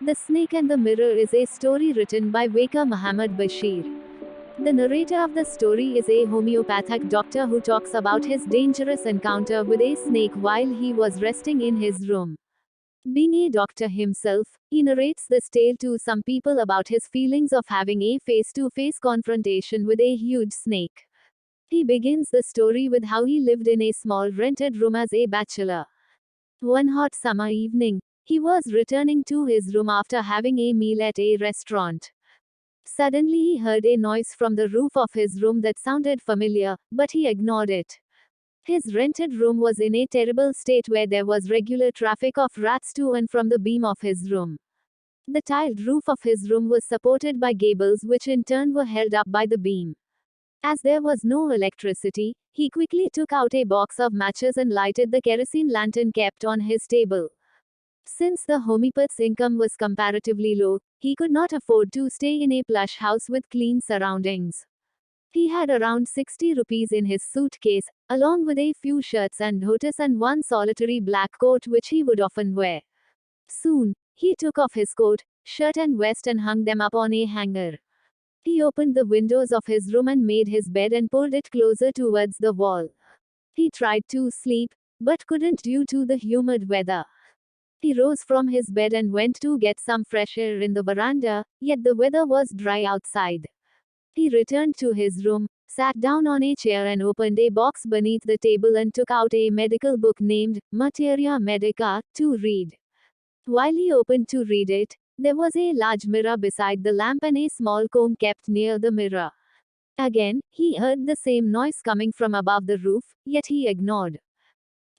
The Snake and the Mirror is a story written by Weka Muhammad Bashir. The narrator of the story is a homeopathic doctor who talks about his dangerous encounter with a snake while he was resting in his room. Being a doctor himself, he narrates this tale to some people about his feelings of having a face to face confrontation with a huge snake. He begins the story with how he lived in a small rented room as a bachelor. One hot summer evening, he was returning to his room after having a meal at a restaurant. Suddenly, he heard a noise from the roof of his room that sounded familiar, but he ignored it. His rented room was in a terrible state where there was regular traffic of rats to and from the beam of his room. The tiled roof of his room was supported by gables, which in turn were held up by the beam. As there was no electricity, he quickly took out a box of matches and lighted the kerosene lantern kept on his table. Since the homeopath's income was comparatively low, he could not afford to stay in a plush house with clean surroundings. He had around 60 rupees in his suitcase, along with a few shirts and dhotis and one solitary black coat which he would often wear. Soon, he took off his coat, shirt and vest and hung them up on a hanger. He opened the windows of his room and made his bed and pulled it closer towards the wall. He tried to sleep, but couldn't due to the humid weather. He rose from his bed and went to get some fresh air in the veranda, yet the weather was dry outside. He returned to his room, sat down on a chair and opened a box beneath the table and took out a medical book named Materia Medica to read. While he opened to read it, there was a large mirror beside the lamp and a small comb kept near the mirror. Again, he heard the same noise coming from above the roof, yet he ignored.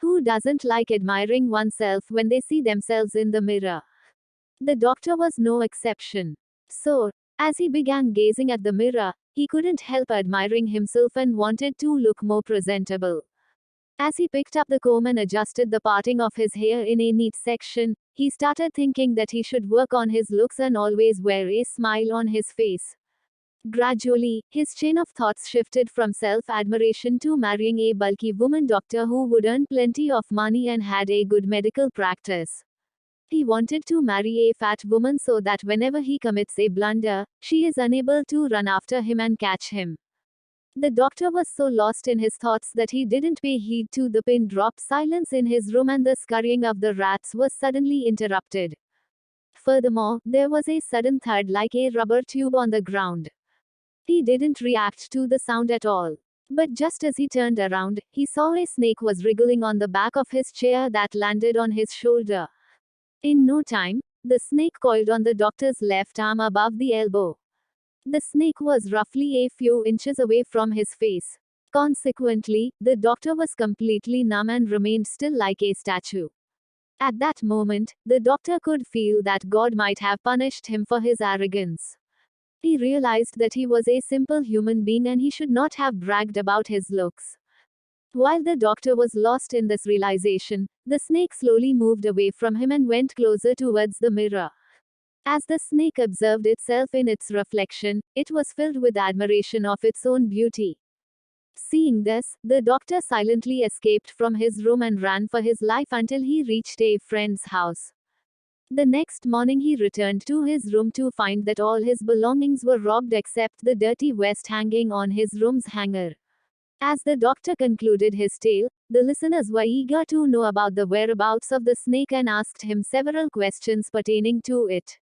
Who doesn't like admiring oneself when they see themselves in the mirror? The doctor was no exception. So, as he began gazing at the mirror, he couldn't help admiring himself and wanted to look more presentable. As he picked up the comb and adjusted the parting of his hair in a neat section, he started thinking that he should work on his looks and always wear a smile on his face. Gradually, his chain of thoughts shifted from self-admiration to marrying a bulky woman doctor who would earn plenty of money and had a good medical practice. He wanted to marry a fat woman so that whenever he commits a blunder, she is unable to run after him and catch him. The doctor was so lost in his thoughts that he didn't pay heed to the pin drop silence in his room, and the scurrying of the rats was suddenly interrupted. Furthermore, there was a sudden thud like a rubber tube on the ground. He didn't react to the sound at all. But just as he turned around, he saw a snake was wriggling on the back of his chair that landed on his shoulder. In no time, the snake coiled on the doctor's left arm above the elbow. The snake was roughly a few inches away from his face. Consequently, the doctor was completely numb and remained still like a statue. At that moment, the doctor could feel that God might have punished him for his arrogance. He realized that he was a simple human being and he should not have bragged about his looks. While the doctor was lost in this realization, the snake slowly moved away from him and went closer towards the mirror. As the snake observed itself in its reflection, it was filled with admiration of its own beauty. Seeing this, the doctor silently escaped from his room and ran for his life until he reached a friend's house. The next morning he returned to his room to find that all his belongings were robbed except the dirty vest hanging on his room's hanger. As the doctor concluded his tale, the listeners were eager to know about the whereabouts of the snake and asked him several questions pertaining to it.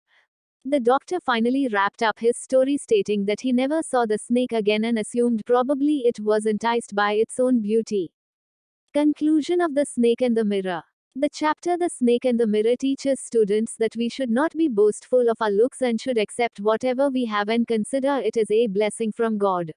The doctor finally wrapped up his story stating that he never saw the snake again and assumed probably it was enticed by its own beauty. Conclusion of The Snake and the Mirror. The chapter The Snake and the Mirror teaches students that we should not be boastful of our looks and should accept whatever we have and consider it as a blessing from God.